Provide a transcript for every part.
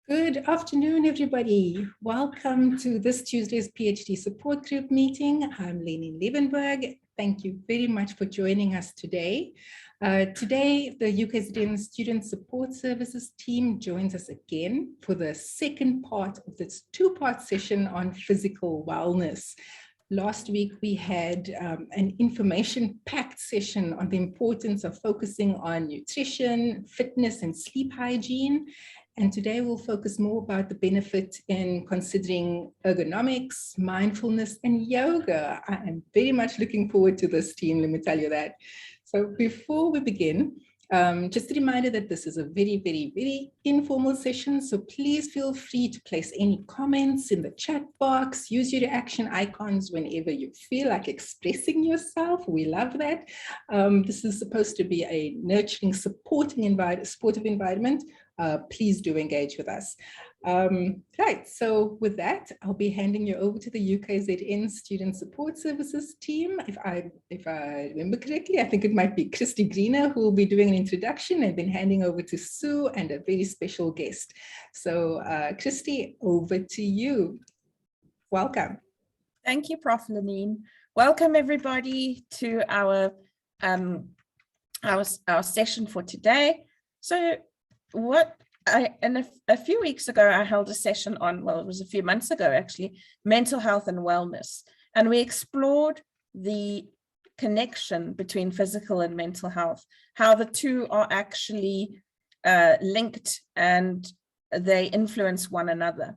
Good afternoon, everybody. Welcome to this Tuesday's PhD support group meeting. I'm Leni Levenberg. Thank you very much for joining us today. Today, the UKZN Student Support Services team joins us again for the second part of this two-part session on physical wellness. Last week, we had an information-packed session on the importance of focusing on nutrition, fitness, and sleep hygiene. And today we'll focus more about the benefit in considering ergonomics, mindfulness, and yoga. I am very much looking forward to this team, let me tell you that. So before we begin, just a reminder that this is a very informal session, so please feel free to place any comments in the chat box, use your reaction icons whenever you feel like expressing yourself. We love that. This is supposed to be a nurturing, supportive environment. Please do engage with us. Right, so with that, I'll be handing you over to the UKZN Student Support Services team. If I remember correctly, I think it might be Christy Greener who will be doing an introduction and then handing over to Sue and a very special guest. So Christy, over to you. Welcome. Thank you, Prof. Lenine. Welcome everybody to our session for today. So a few weeks ago, I held a session on, well, it was a few months ago actually, mental health and wellness. And we explored the connection between physical and mental health, how the two are actually linked and they influence one another.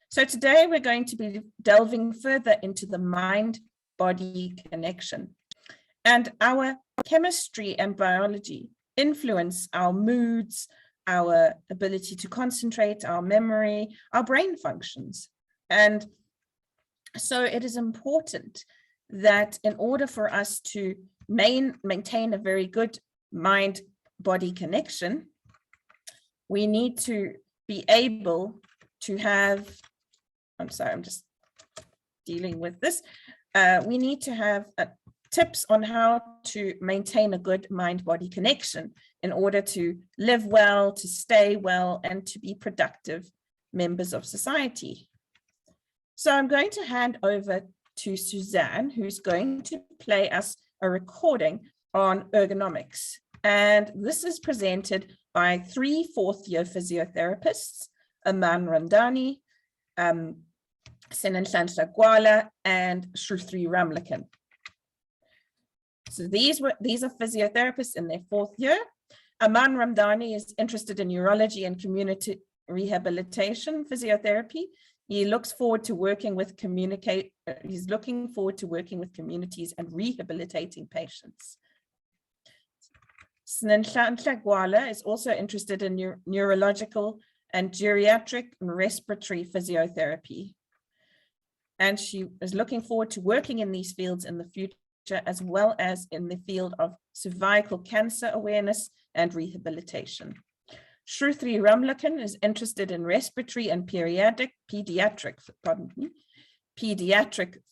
So today we're going to be delving further into the mind-body connection. And our chemistry and biology influence our moods, our ability to concentrate, our memory, our brain functions. And so it is important that in order for us to maintain a very good mind-body connection, we need to be able to have, I'm sorry, I'm just dealing with this. We need to have tips on how to maintain a good mind-body connection in order to live well, to stay well, and to be productive members of society. So I'm going to hand over to Suzanne, who's going to play us a recording on ergonomics. And this is presented by 3 fourth-year physiotherapists, Aman Ramdani, Senenhlanhla Gwala, and Shruthri Ramlakan. So these are physiotherapists in their 4th year. Aman Ramdani is interested in neurology and community rehabilitation physiotherapy. He looks forward to working with communities and rehabilitating patients. Senenhlanhla Gwala is also interested in neurological and geriatric and respiratory physiotherapy. And she is looking forward to working in these fields in the future, as well as in the field of cervical cancer awareness and rehabilitation. Shruthri Ramlakan is interested in respiratory and pediatric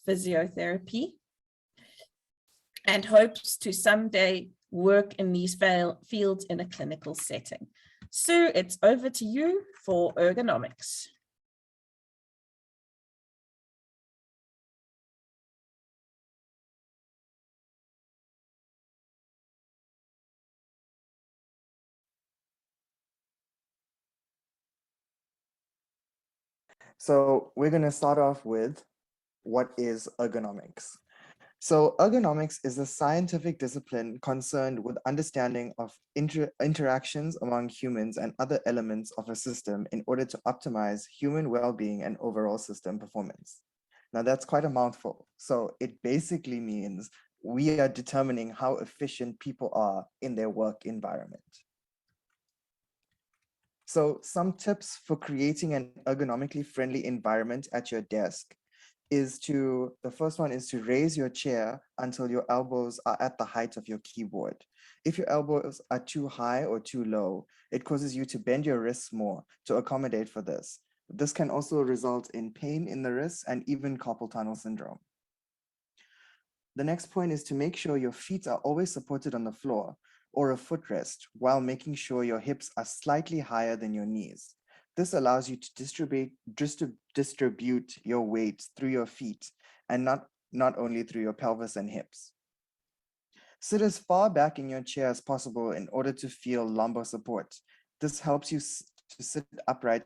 physiotherapy and hopes to someday work in these fields in a clinical setting. Sue, it's over to you for ergonomics. So we're going to start off with what is ergonomics. So ergonomics is a scientific discipline concerned with understanding of interactions among humans and other elements of a system in order to optimize human well-being and overall system performance. Now that's quite a mouthful. So it basically means we are determining how efficient people are in their work environment. So some tips for creating an ergonomically friendly environment at your desk is the first one is to raise your chair until your elbows are at the height of your keyboard. If your elbows are too high or too low, it causes you to bend your wrists more to accommodate for this. This can also result in pain in the wrists and even carpal tunnel syndrome. The next point is to make sure your feet are always supported on the floor, or a footrest while making sure your hips are slightly higher than your knees. This allows you to distribute your weight through your feet and not only through your pelvis and hips. Sit as far back in your chair as possible in order to feel lumbar support. This helps you to sit upright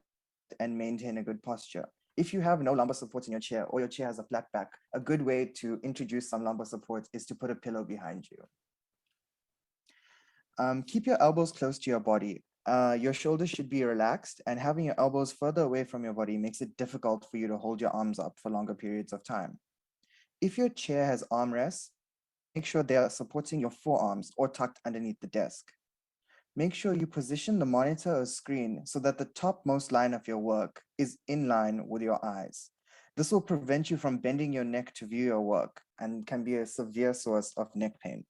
and maintain a good posture. If you have no lumbar support in your chair or your chair has a flat back, a good way to introduce some lumbar support is to put a pillow behind you. Keep your elbows close to your body. Your shoulders should be relaxed, and having your elbows further away from your body makes it difficult for you to hold your arms up for longer periods of time. If your chair has armrests, make sure they are supporting your forearms or tucked underneath the desk. Make sure you position the monitor or screen so that the topmost line of your work is in line with your eyes. This will prevent you from bending your neck to view your work and can be a severe source of neck pain.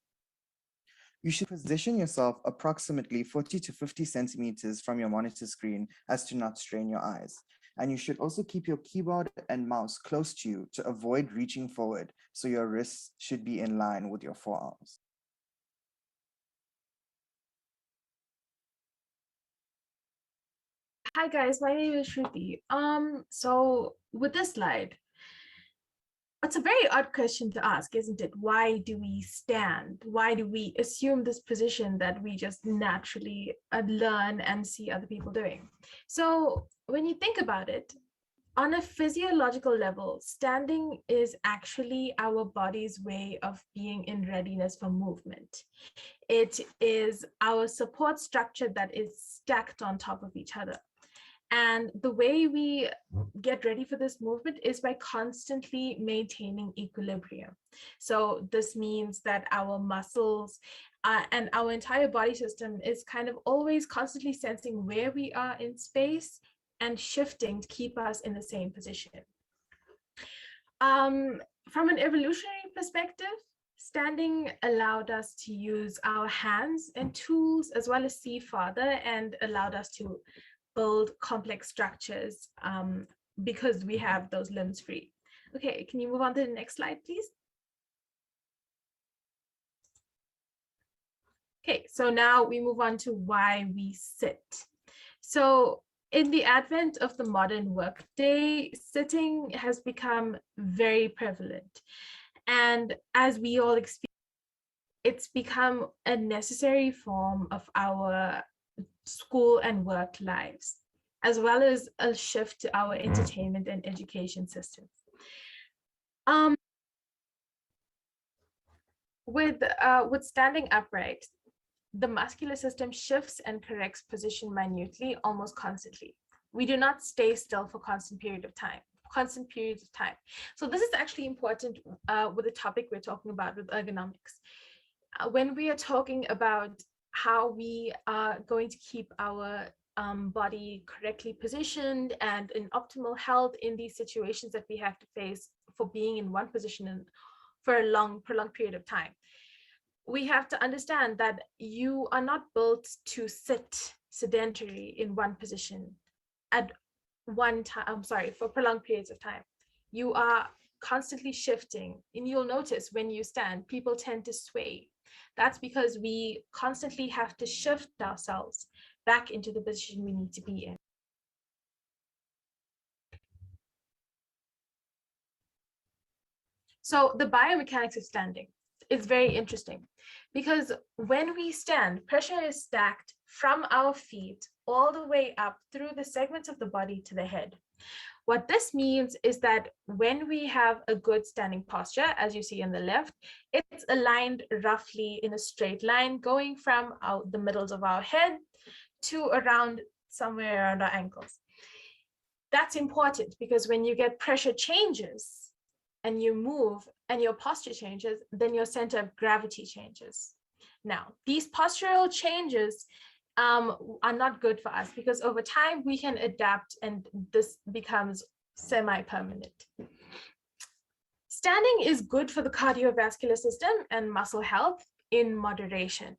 You should position yourself approximately 40 to 50 centimeters from your monitor screen as to not strain your eyes. And you should also keep your keyboard and mouse close to you to avoid reaching forward, so your wrists should be in line with your forearms. Hi guys, my name is Shruti. So with this slide, it's a very odd question to ask, isn't it? Why do we stand? Why do we assume this position that we just naturally learn and see other people doing? So when you think about it, on a physiological level, standing is actually our body's way of being in readiness for movement. It is our support structure that is stacked on top of each other. And the way we get ready for this movement is by constantly maintaining equilibrium. So this means that our muscles and our entire body system is kind of always constantly sensing where we are in space and shifting to keep us in the same position. From an evolutionary perspective, standing allowed us to use our hands and tools as well as see farther, and allowed us to build complex structures because we have those limbs free. Okay, can you move on to the next slide, please? Okay, so now we move on to why we sit. So in the advent of the modern workday, sitting has become very prevalent. And as we all experience, it's become a necessary form of our school and work lives, as well as a shift to our entertainment and education systems. With standing upright, the muscular system shifts and corrects position minutely, almost constantly. We do not stay still for constant periods of time. So this is actually important with the topic we're talking about with ergonomics. When we are talking about how we are going to keep our body correctly positioned and in optimal health in these situations that we have to face for being in one position for a prolonged period of time, we have to understand that you are not built to sit sedentary in one position at one time, for prolonged periods of time. You are constantly shifting, and you'll notice when you stand, people tend to sway. That's because we constantly have to shift ourselves back into the position we need to be in. So the biomechanics of standing is very interesting, because when we stand, pressure is stacked from our feet all the way up through the segments of the body to the head. What this means is that when we have a good standing posture, as you see on the left, it's aligned roughly in a straight line going from the middles of our head to around somewhere around our ankles. That's important because when you get pressure changes and you move and your posture changes, then your center of gravity changes. Now, these postural changes are not good for us because over time we can adapt and this becomes semi-permanent. Standing is good for the cardiovascular system and muscle health in moderation.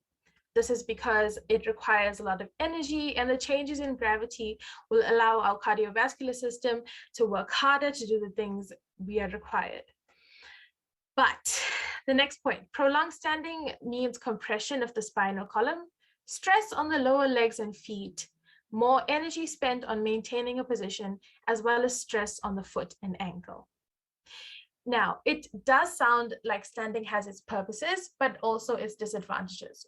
This is because it requires a lot of energy, and the changes in gravity will allow our cardiovascular system to work harder to do the things we are required. But The next point, prolonged standing means compression of the spinal column, stress on the lower legs and feet, more energy spent on maintaining a position, as well as stress on the foot and ankle. Now, it does sound like standing has its purposes, but also its disadvantages.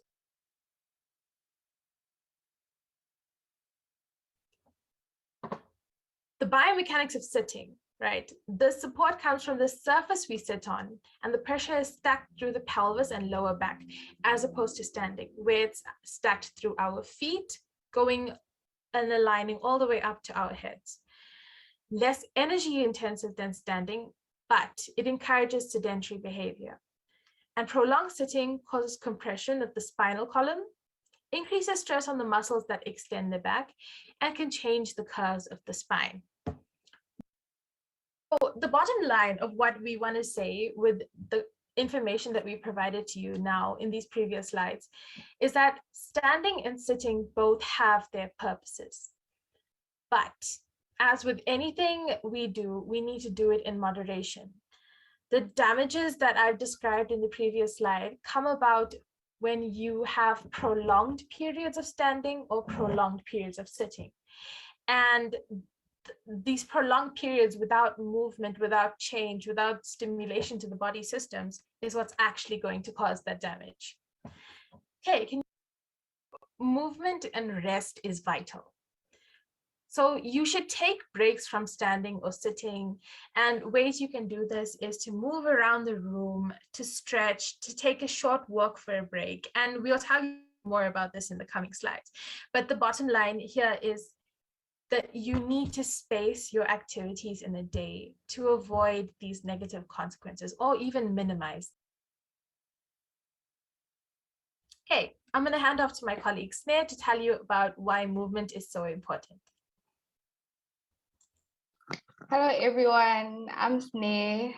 The biomechanics of sitting, right? The support comes from the surface we sit on, and the pressure is stacked through the pelvis and lower back, as opposed to standing, where it's stacked through our feet, going and aligning all the way up to our heads. Less energy intensive than standing, but it encourages sedentary behavior. And prolonged sitting causes compression of the spinal column, increases stress on the muscles that extend the back, and can change the curves of the spine. So the bottom line of what we want to say with the information that we provided to you now in these previous slides is that standing and sitting both have their purposes. But as with anything we do, we need to do it in moderation. The damages that I've described in the previous slide come about when you have prolonged periods of standing or prolonged periods of sitting. And these prolonged periods without movement, without change, without stimulation to the body systems is what's actually going to cause that damage. Okay, movement and rest is vital. So you should take breaks from standing or sitting, and ways you can do this is to move around the room, to stretch, to take a short walk for a break. And we'll tell you more about this in the coming slides. But the bottom line here is that you need to space your activities in a day to avoid these negative consequences or even minimize. Okay, I'm going to hand off to my colleague Sneh to tell you about why movement is so important. Hello everyone, I'm Sneh.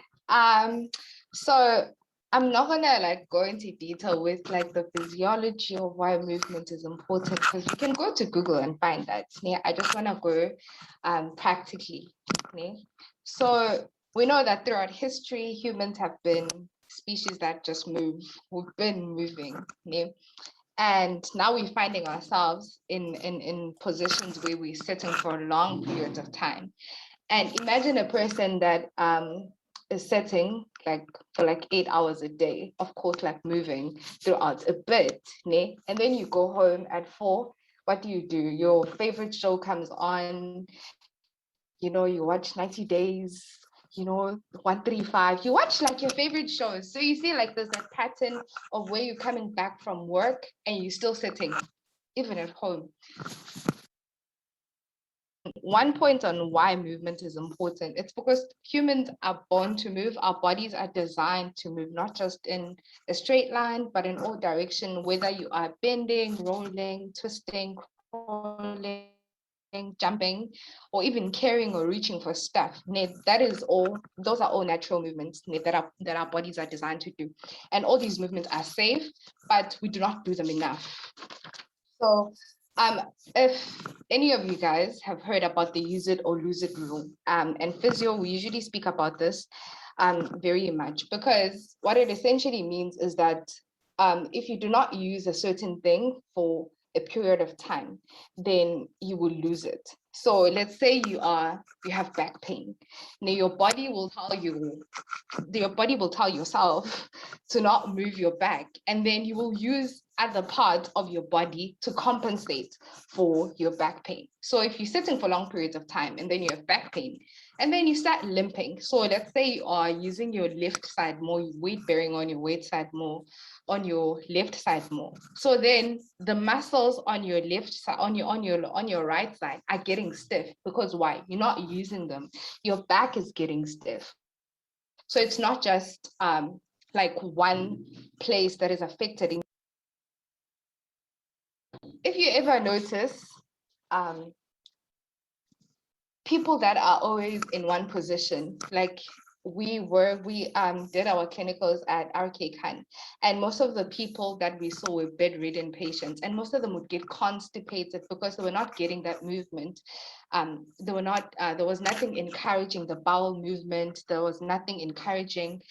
So I'm not gonna go into detail with the physiology of why movement is important, because you can go to Google and find that. I just want to go practically. So we know that throughout history, humans have been species that just move. We've been moving. And now we're finding ourselves in positions where we're sitting for long periods of time. And imagine a person that is sitting for 8 hours a day, of course, moving throughout a bit, and then you go home at 4. What do? Your favorite show comes on, you watch 90 Days, 135, you watch your favorite shows. So you see there's that pattern of where you're coming back from work and you're still sitting, even at home. One point on why movement is important, it's because humans are born to move. Our bodies are designed to move, not just in a straight line, but in all directions, whether you are bending, rolling, twisting, crawling, jumping, or even carrying or reaching for stuff. Those are all natural movements that our bodies are designed to do. And all these movements are safe, but we do not do them enough. So if any of you guys have heard about the use it or lose it rule, and physio, we usually speak about this very much, because what it essentially means is that if you do not use a certain thing for a period of time, then you will lose it. So let's say you have back pain. Now your body will tell yourself to not move your back, and then you will use other parts of your body to compensate for your back pain. So if you're sitting for long periods of time and then you have back pain, and then you start limping. So let's say you are using your left side more, weight bearing on your left side more. So then the muscles on your left side, on your right side are getting stiff, because why? You're not using them. Your back is getting stiff. So it's not just one place that is affected. If you ever notice, people that are always in one position, we did our clinicals at RK-Khan, and most of the people that we saw were bedridden patients, and most of them would get constipated because they were not getting that movement. There was nothing encouraging the bowel movement. There was nothing encouraging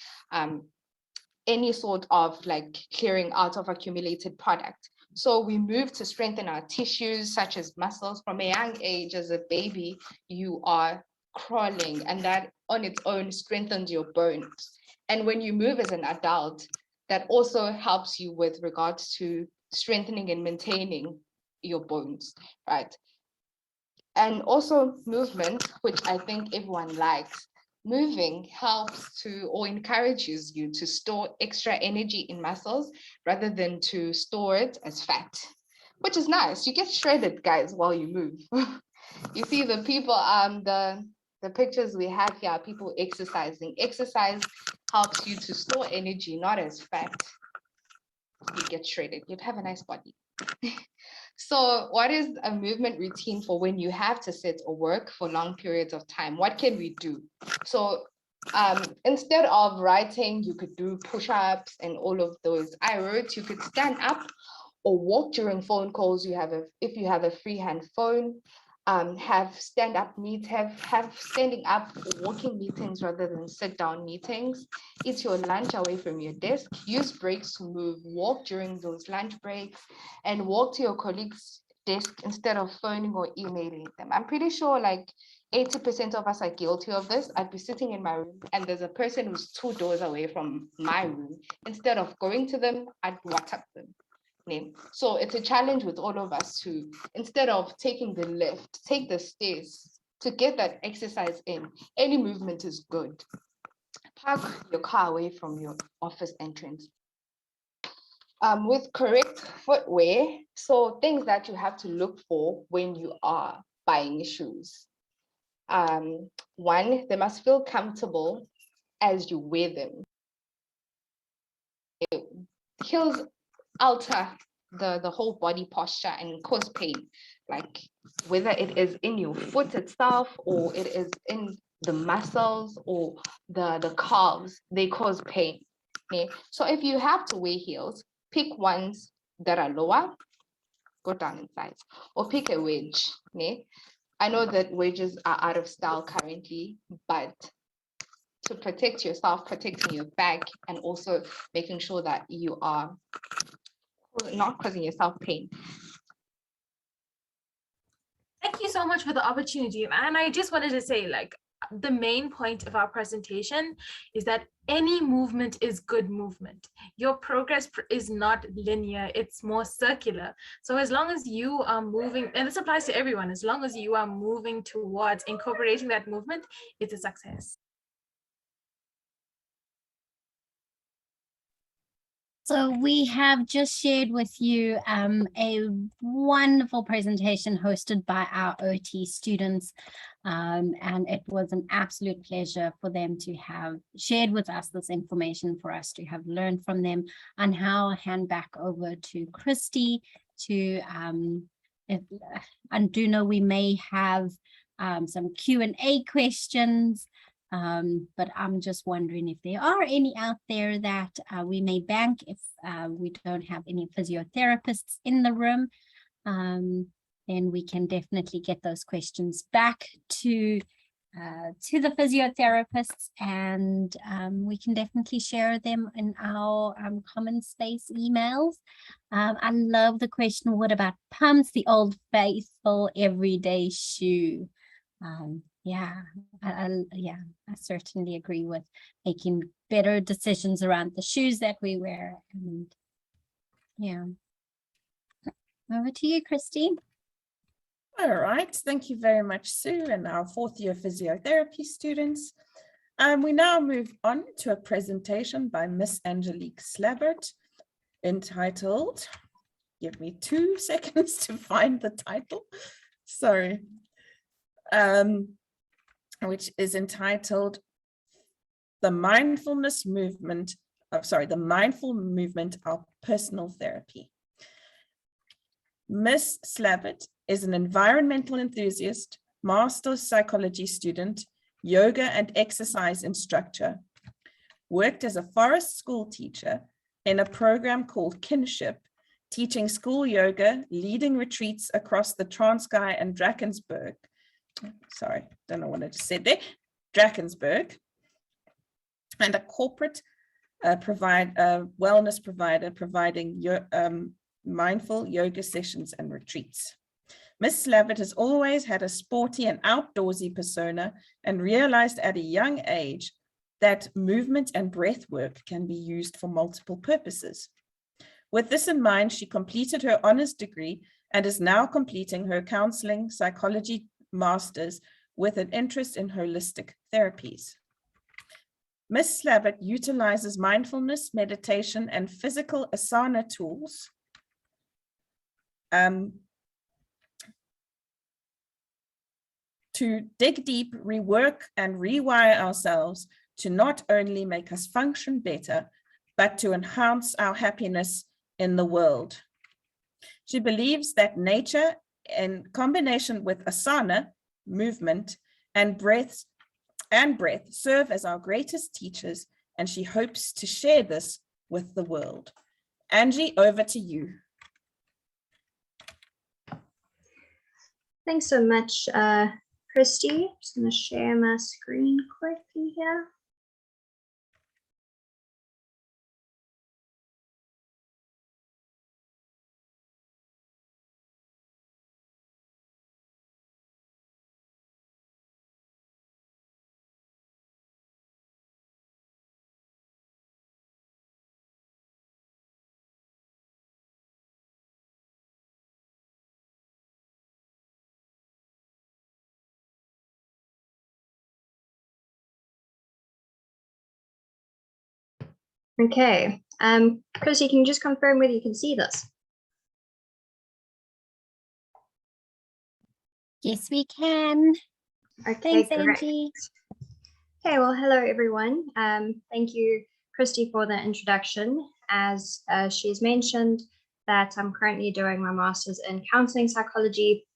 any sort of like clearing out of accumulated product. So we move to strengthen our tissues, such as muscles. From a young age, as a baby, you are crawling, and that on its own strengthens your bones. And when you move as an adult, that also helps you with regards to strengthening and maintaining your bones, right? And also movement, which I think everyone likes. Moving helps to or encourages you to store extra energy in muscles rather than to store it as fat, which is nice. You get shredded, guys, while you move. You see the people, the pictures we have here, people exercising. Exercise helps you to store energy, not as fat. You get shredded, you'd have a nice body. So what is a movement routine for when you have to sit or work for long periods of time? What can we do? So instead of writing, you could do push-ups and all of those. I wrote, you could stand up or walk during phone calls. If you have a freehand phone, have standing up walking meetings rather than sit down meetings. Eat your lunch away from your desk. Use breaks to move. Walk during those lunch breaks, and walk to your colleague's desk instead of phoning or emailing them. I'm pretty sure like 80% of us are guilty of this. I'd be sitting in my room and there's a person who's 2 doors away from my room. Instead of going to them, I'd WhatsApp them. So it's a challenge with all of us to, instead of taking the lift, take the stairs to get that exercise in. Any movement is good. Park your car away from your office entrance. With correct footwear, so things that you have to look for when you are buying shoes. One, they must feel comfortable as you wear them. Heels alter the whole body posture and cause pain, like whether it is in your foot itself or it is in the muscles or the calves, they cause pain. Okay? So if you have to wear heels, pick ones that are lower, go down in size, or pick a wedge. Okay? I know that wedges are out of style currently, but to protect yourself, protecting your back, and also making sure that you are not causing yourself pain. Thank you so much for the opportunity. And I just wanted to say, like, the main point of our presentation is that any movement is good movement. Your progress is not linear, it's more circular. So as long as you are moving, and this applies to everyone, as long as you are moving towards incorporating that movement, it's a success. So we have just shared with you a wonderful presentation hosted by our OT students, and it was an absolute pleasure for them to have shared with us this information, for us to have learned from them. And now I'll hand back over to Christy to, and do know we may have some Q&A questions. But I'm just wondering if there are any out there that we may bank if we don't have any physiotherapists in the room. Then we can definitely get those questions back to the physiotherapists, and we can definitely share them in our common space emails. I love the question, what about pumps, the old faithful everyday shoe? Yeah, I certainly agree with making better decisions around the shoes that we wear. And yeah, over to you, Christy. All right, thank you very much, Sue, and our 4th year physiotherapy students. We now move on to a presentation by Miss Angelique Slabbert entitled, give me 2 seconds to find the title, sorry. Which is entitled The Mindful Movement of Personal Therapy. Miss Slabbert is an environmental enthusiast, master's psychology student, yoga and exercise instructor, worked as a forest school teacher in a program called Kinship, teaching school yoga, leading retreats across the Transkei and Drakensberg. Sorry, don't know what I just said there, Drakensberg, and a corporate a wellness provider providing mindful yoga sessions and retreats. Miss Slavitt has always had a sporty and outdoorsy persona and realized at a young age that movement and breath work can be used for multiple purposes. With this in mind, she completed her honors degree and is now completing her counseling psychology master's with an interest in holistic therapies. Ms. Slavitt utilizes mindfulness, meditation, and physical asana tools to dig deep, rework, and rewire ourselves to not only make us function better, but to enhance our happiness in the world. She believes that nature, in combination with asana, movement, and breath, serve as our greatest teachers, and she hopes to share this with the world. Angie, over to you. Thanks so much, Christy. Just going to share my screen quickly here. Okay, Chrissy, can you just confirm whether you can see this? Yes, we can. Okay, Thanks, great. Angie. Okay, well, hello, everyone. Thank you, Christy, for the introduction. As she has mentioned, that I'm currently doing my master's in counseling psychology,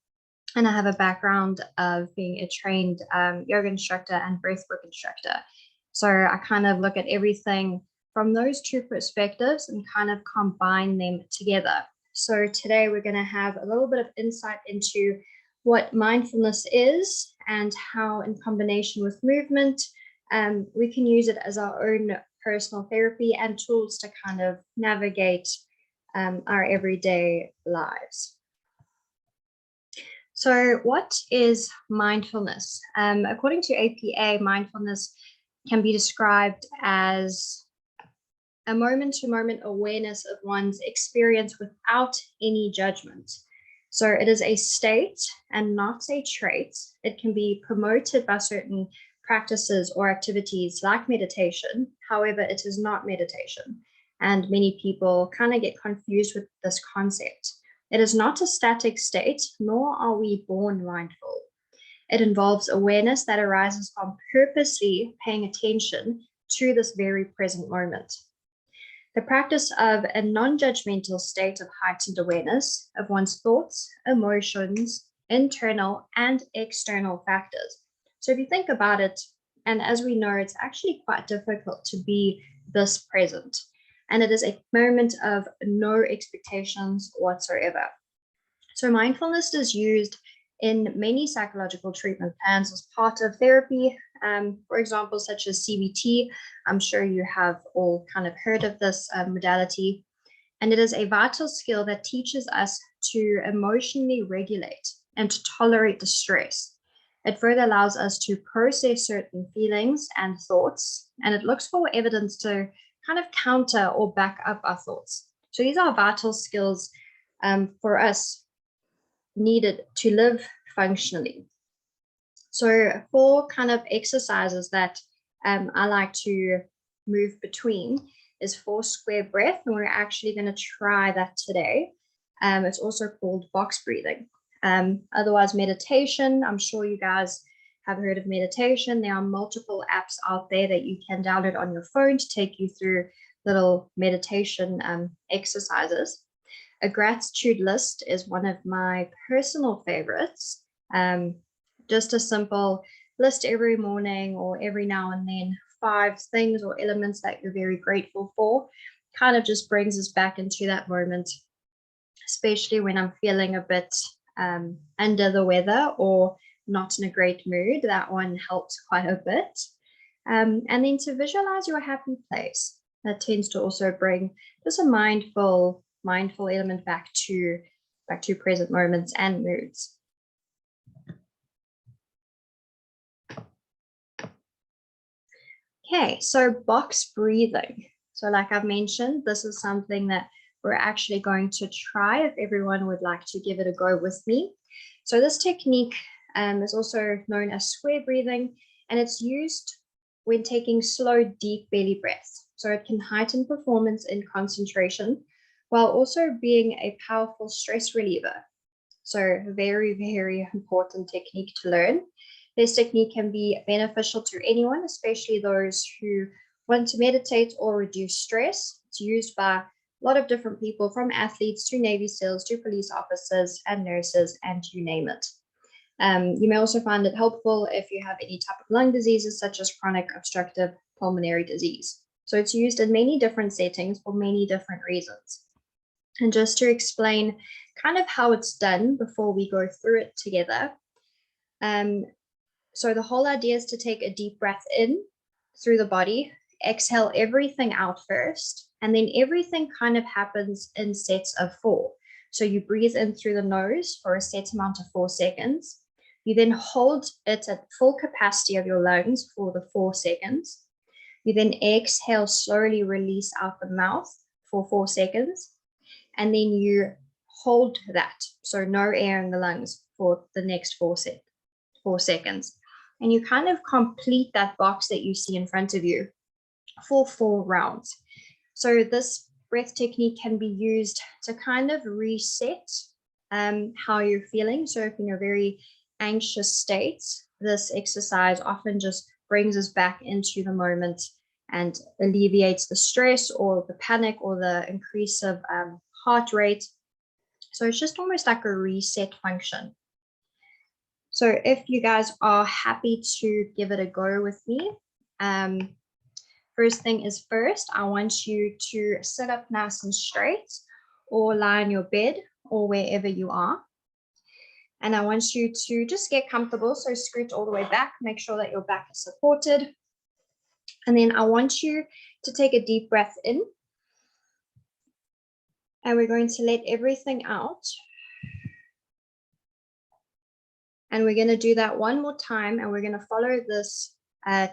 and I have a background of being a trained yoga instructor and breathwork instructor. So I kind of look at everything from those two perspectives and kind of combine them together. So today we're going to have a little bit of insight into what mindfulness is and how, in combination with movement, we can use it as our own personal therapy and tools to kind of navigate our everyday lives. So what is mindfulness? According to APA, mindfulness can be described as a moment-to-moment awareness of one's experience without any judgment. So it is a state and not a trait. It can be promoted by certain practices or activities like meditation. However, it is not meditation. And many people kind of get confused with this concept. It is not a static state, nor are we born mindful. It involves awareness that arises from purposely paying attention to this very present moment. The practice of a non-judgmental state of heightened awareness of one's thoughts, emotions, internal and external factors. So if you think about it, and as we know, it's actually quite difficult to be this present. And it is a moment of no expectations whatsoever. So mindfulness is used in many psychological treatment plans as part of therapy, for example, such as CBT. I'm sure you have all kind of heard of this modality. And it is a vital skill that teaches us to emotionally regulate and to tolerate distress. It further allows us to process certain feelings and thoughts, and it looks for evidence to kind of counter or back up our thoughts. So these are vital skills for us needed to live functionally. So 4 kind of exercises that I like to move between is 4 square breath, and we're actually going to try that today. It's also called box breathing. Otherwise, meditation. I'm sure you guys have heard of meditation. There are multiple apps out there that you can download on your phone to take you through little meditation exercises. A gratitude list is one of my personal favorites. Just a simple list every morning or every now and then, 5 things or elements that you're very grateful for. Kind of just brings us back into that moment, especially when I'm feeling a bit under the weather or not in a great mood. That one helps quite a bit. And then to visualize your happy place. that tends to also bring just a mindful element back to present moments and moods. Okay, so box breathing. So like I've mentioned, this is something that we're actually going to try if everyone would like to give it a go with me. So this technique is also known as square breathing, and it's used when taking slow, deep belly breaths. So it can heighten performance and concentration while also being a powerful stress reliever. So very, very important technique to learn. This technique can be beneficial to anyone, especially those who want to meditate or reduce stress. It's used by a lot of different people, from athletes to Navy SEALs to police officers and nurses, and you name it. You may also find it helpful if you have any type of lung diseases, such as chronic obstructive pulmonary disease. So it's used in many different settings for many different reasons. And just to explain kind of how it's done before we go through it together. So the whole idea is to take a deep breath in through the body, exhale everything out first, and then everything kind of happens in sets of 4. So you breathe in through the nose for a set amount of 4 seconds. You then hold it at full capacity of your lungs for the 4 seconds. You then exhale, slowly release out the mouth for 4 seconds. And then you hold that, so no air in the lungs for the next 4 seconds. And you kind of complete that box that you see in front of you for 4 rounds. So this breath technique can be used to kind of reset how you're feeling. So if in a very anxious state, this exercise often just brings us back into the moment and alleviates the stress or the panic or the increase of heart rate. So it's just almost like a reset function. So if you guys are happy to give it a go with me, first thing is first, I want you to sit up nice and straight or lie on your bed or wherever you are. And I want you to just get comfortable. So scoot all the way back, make sure that your back is supported. And then I want you to take a deep breath in. And we're going to let everything out. And we're going to do that one more time. And we're going to follow this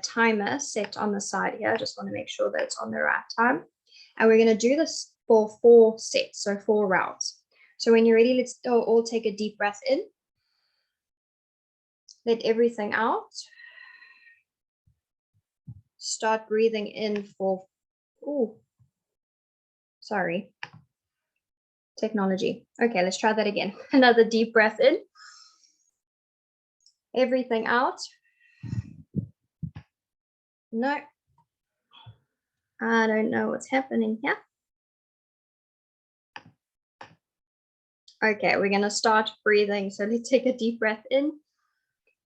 timer set on the side here. I just want to make sure that it's on the right time. And we're going to do this for 4 sets, so 4 rounds. So when you're ready, let's all take a deep breath in. Let everything out. Start breathing in for, technology. Okay, let's try that again. Another deep breath in. Everything out. No. I don't know what's happening here. Okay, we're going to start breathing. So let's take a deep breath in.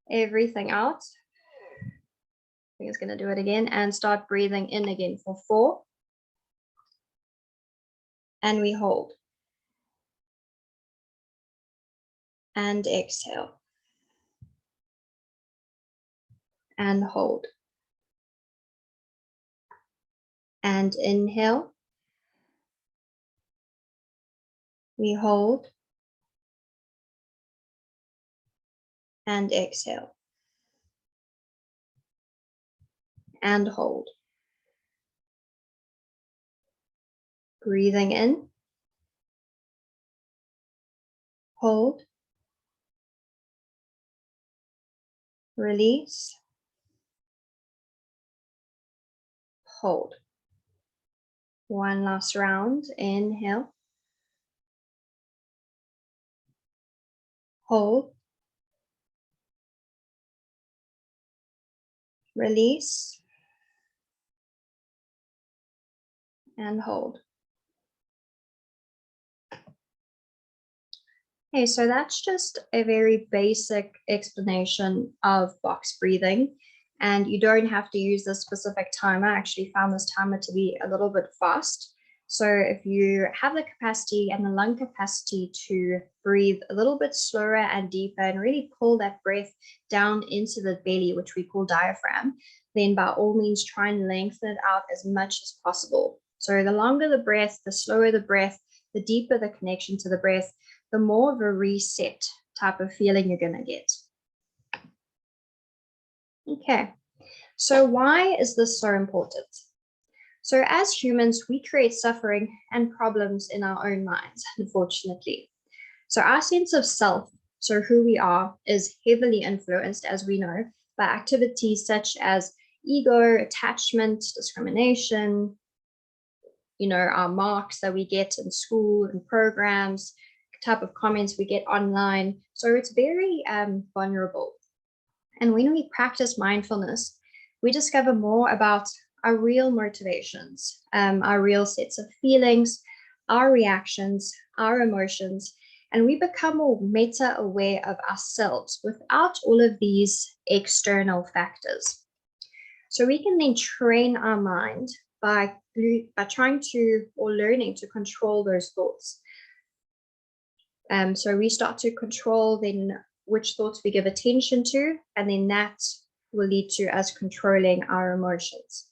Everything out. I think it's going to do it again, and start breathing in again for 4. And we hold. And exhale. And hold. And inhale. We hold. And exhale. And hold. Breathing in. Hold. Release. Hold. One last round. Inhale. Hold. Release. And hold. Okay, so that's just a very basic explanation of box breathing. And you don't have to use this specific timer. I actually found this timer to be a little bit fast. So if you have the capacity and the lung capacity to breathe a little bit slower and deeper and really pull that breath down into the belly, which we call diaphragm, then by all means try and lengthen it out as much as possible. So the longer the breath, the slower the breath, the deeper the connection to the breath, the more of a reset type of feeling you're going to get. Okay, so why is this so important? So as humans, we create suffering and problems in our own minds, unfortunately. So our sense of self, so who we are, is heavily influenced, as we know, by activities such as ego, attachment, discrimination, our marks that we get in school and programs, type of comments we get online. So it's very vulnerable. And when we practice mindfulness, we discover more about our real motivations, our real sets of feelings, our reactions, our emotions, and we become more meta-aware of ourselves without all of these external factors. So we can then train our mind by trying to or learning to control those thoughts. So we start to control then which thoughts we give attention to, and then that will lead to us controlling our emotions.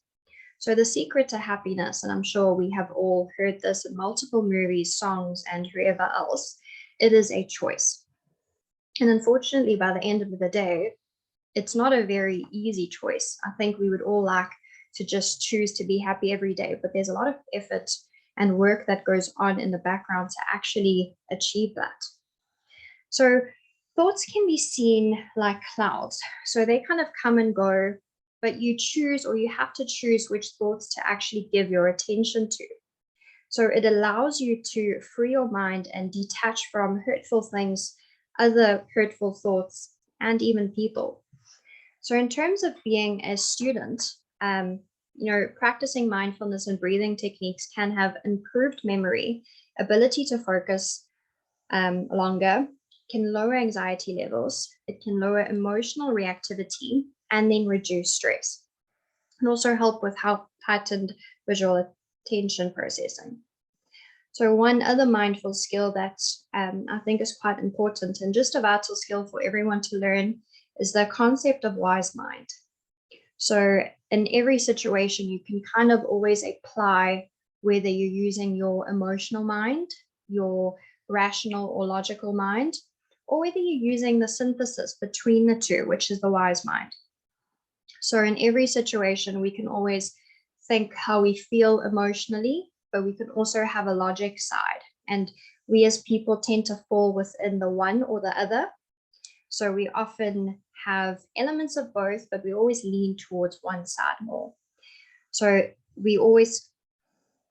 So the secret to happiness, and I'm sure we have all heard this in multiple movies, songs, and wherever else, it is a choice. And unfortunately, by the end of the day, it's not a very easy choice. I think we would all like to just choose to be happy every day, but there's a lot of effort and work that goes on in the background to actually achieve that. So thoughts can be seen like clouds. So they kind of come and go, but you choose, or you have to choose which thoughts to actually give your attention to. So it allows you to free your mind and detach from hurtful things, other hurtful thoughts, and even people. So in terms of being a student, practicing mindfulness and breathing techniques can have improved memory, ability to focus longer, can lower anxiety levels, it can lower emotional reactivity, and then reduce stress. And also help with heightened visual attention processing. So one other mindful skill that I think is quite important and just a vital skill for everyone to learn is the concept of wise mind. So in every situation, you can kind of always apply whether you're using your emotional mind, your rational or logical mind, or whether you're using the synthesis between the two, which is the wise mind. So in every situation, we can always think how we feel emotionally, but we can also have a logic side. And we as people tend to fall within the one or the other. So we often have elements of both, but we always lean towards one side more. So we always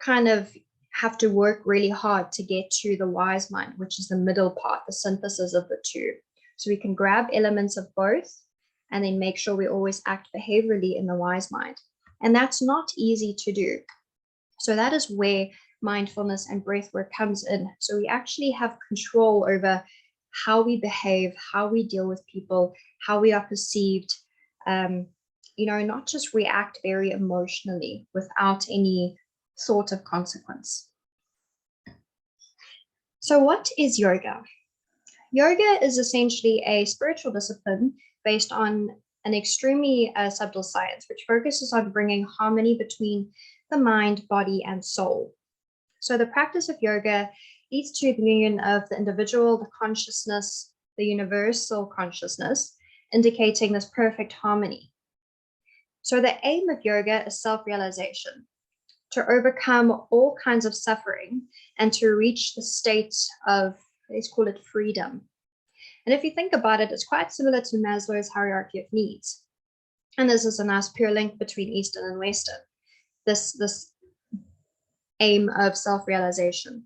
kind of have to work really hard to get to the wise mind, which is the middle part, the synthesis of the two. So we can grab elements of both and then make sure we always act behaviorally in the wise mind. And that's not easy to do. So that is where mindfulness and breath work comes in. So we actually have control over how we behave, how we deal with people, how we are perceived, not just react very emotionally without any thought of consequence. So what is yoga? Yoga is essentially a spiritual discipline based on an extremely subtle science, which focuses on bringing harmony between the mind, body, and soul. So the practice of yoga leads to the union of the individual, the consciousness, the universal consciousness, indicating this perfect harmony. So the aim of yoga is self-realization, to overcome all kinds of suffering and to reach the state of, let's call it freedom. And if you think about it, it's quite similar to Maslow's hierarchy of needs. And this is a nice pure link between Eastern and Western, this aim of self-realization.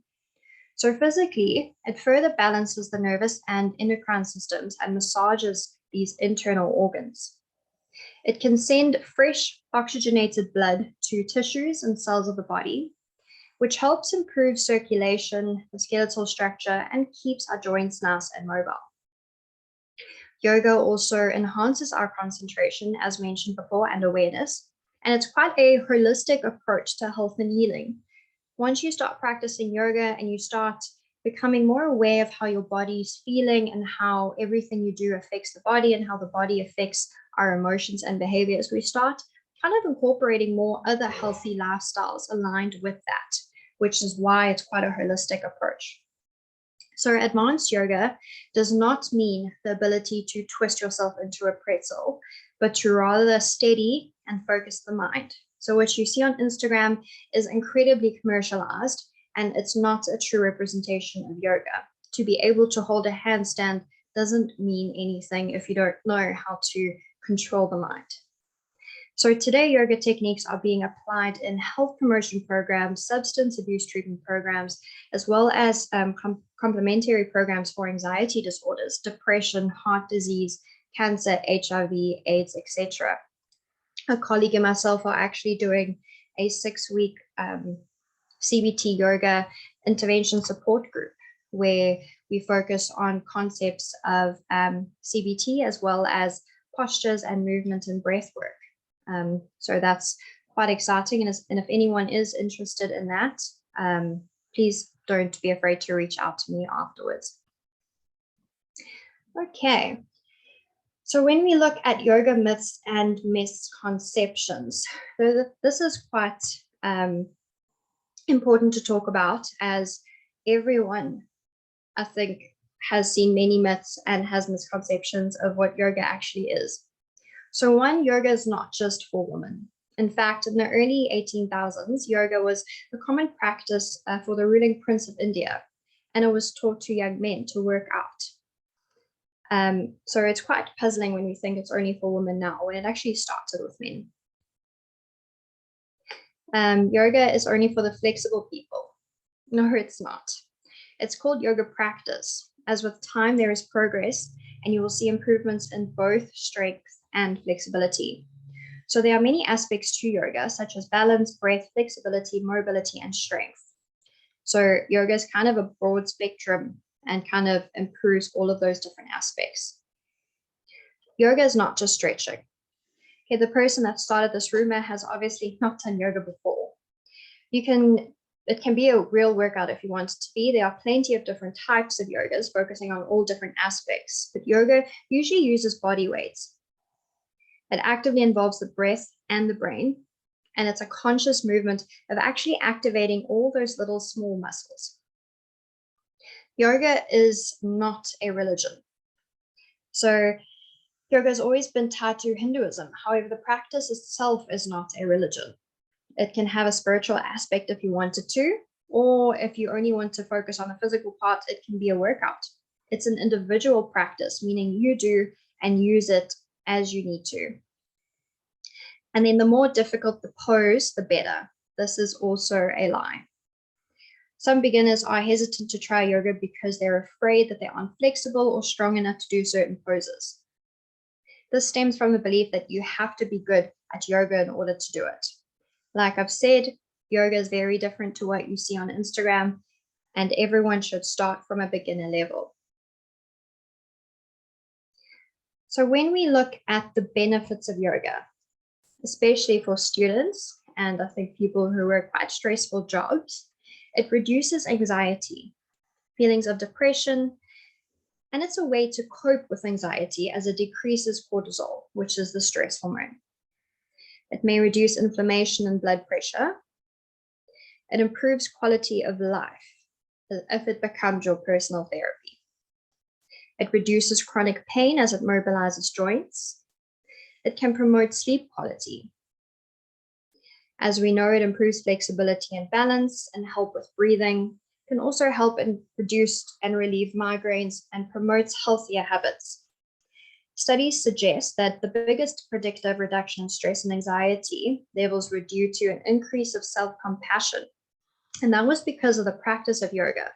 So physically, it further balances the nervous and endocrine systems and massages these internal organs. It can send fresh oxygenated blood to tissues and cells of the body, which helps improve circulation, the skeletal structure, and keeps our joints nice and mobile. Yoga also enhances our concentration, as mentioned before, and awareness, and it's quite a holistic approach to health and healing. once you start practicing yoga and you start becoming more aware of how your body's feeling and how everything you do affects the body and how the body affects our emotions and behaviors, we start kind of incorporating more other healthy lifestyles aligned with that, which is why it's quite a holistic approach. So advanced yoga does not mean the ability to twist yourself into a pretzel, but to rather steady and focus the mind. So what you see on Instagram is incredibly commercialized, and it's not a true representation of yoga. To be able to hold a handstand doesn't mean anything if you don't know how to control the mind. So today, yoga techniques are being applied in health promotion programs, substance abuse treatment programs, as well as complementary programs for anxiety disorders, depression, heart disease, cancer, HIV, AIDS, etc. A colleague and myself are actually doing a 6-week CBT yoga intervention support group where we focus on concepts of CBT as well as postures and movement and breath work. So that's quite exciting. And if anyone is interested in that, please don't be afraid to reach out to me afterwards. Okay. So when we look at yoga myths and misconceptions, this is quite important to talk about, as everyone, I think, has seen many myths and has misconceptions of what yoga actually is. So one, yoga is not just for women. In fact, in the early 18,000s, yoga was a common practice for the ruling prince of India, and it was taught to young men to work out. So it's quite puzzling when we think it's only for women now, when it actually started with men. Yoga is only for the flexible people. No, it's not. It's called yoga practice, as with time there is progress, and you will see improvements in both strength and flexibility. So there are many aspects to yoga, such as balance, breath, flexibility, mobility, and strength. So yoga is kind of a broad spectrum and kind of improves all of those different aspects. Yoga is not just stretching. Okay, the person that started this rumor has obviously not done yoga before. It can be a real workout if you want it to be. There are plenty of different types of yogas focusing on all different aspects, but yoga usually uses body weights. It actively involves the breath and the brain, and it's a conscious movement of actually activating all those little small muscles. Yoga is not a religion. So yoga has always been tied to Hinduism. However, the practice itself is not a religion. It can have a spiritual aspect if you wanted to, or if you only want to focus on the physical part, it can be a workout. It's an individual practice, meaning you do and use it as you need to. And then the more difficult the pose, the better. This is also a lie. Some beginners are hesitant to try yoga because they're afraid that they aren't flexible or strong enough to do certain poses. This stems from the belief that you have to be good at yoga in order to do it. Like I've said, yoga is very different to what you see on Instagram, and everyone should start from a beginner level. So when we look at the benefits of yoga, especially for students, and I think people who work quite stressful jobs, it reduces anxiety, feelings of depression, and it's a way to cope with anxiety as it decreases cortisol, which is the stress hormone. It may reduce inflammation and blood pressure. It improves quality of life if it becomes your personal therapy. It reduces chronic pain as it mobilizes joints. It can promote sleep quality. As we know, it improves flexibility and balance and help with breathing. It can also help in reduce and relieve migraines and promotes healthier habits. Studies suggest that the biggest predictor of reduction in stress and anxiety levels were due to an increase of self-compassion. And that was because of the practice of yoga,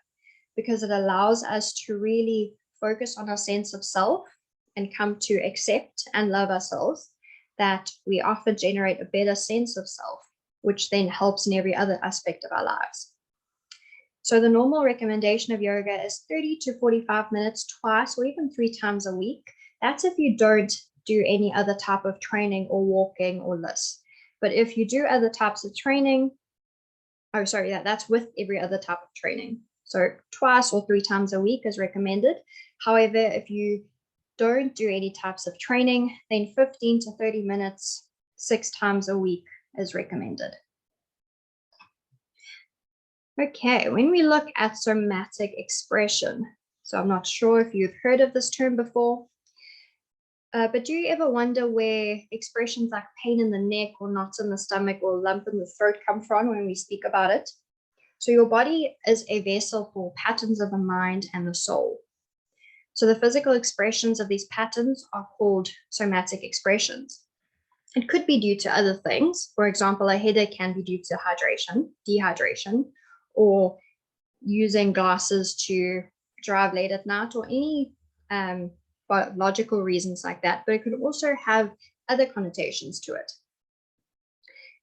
because it allows us to really focus on our sense of self and come to accept and love ourselves, that we often generate a better sense of self, which then helps in every other aspect of our lives. So the normal recommendation of yoga is 30 to 45 minutes twice or even 3 times a week. That's if you don't do any other type of training or walking or lifts. But if you do other types of training, oh, sorry, that's with every other type of training. So twice or 3 times a week is recommended. However, if you don't do any types of training, then 15 to 30 minutes, 6 times a week is recommended. Okay, when we look at somatic expression, so I'm not sure if you've heard of this term before, but do you ever wonder where expressions like pain in the neck or knots in the stomach or lump in the throat come from when we speak about it? So your body is a vessel for patterns of the mind and the soul. So the physical expressions of these patterns are called somatic expressions. It could be due to other things. For example, a headache can be due to dehydration, or using glasses to drive late at night, or any biological reasons like that, but it could also have other connotations to it.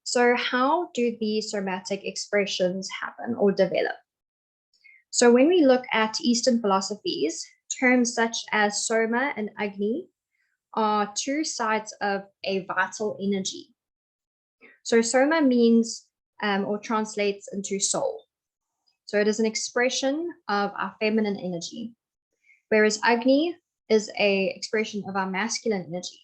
So how do these somatic expressions happen or develop? So when we look at Eastern philosophies, terms such as soma and agni are 2 sides of a vital energy. So soma means or translates into soul. So it is an expression of our feminine energy, whereas agni is an expression of our masculine energy.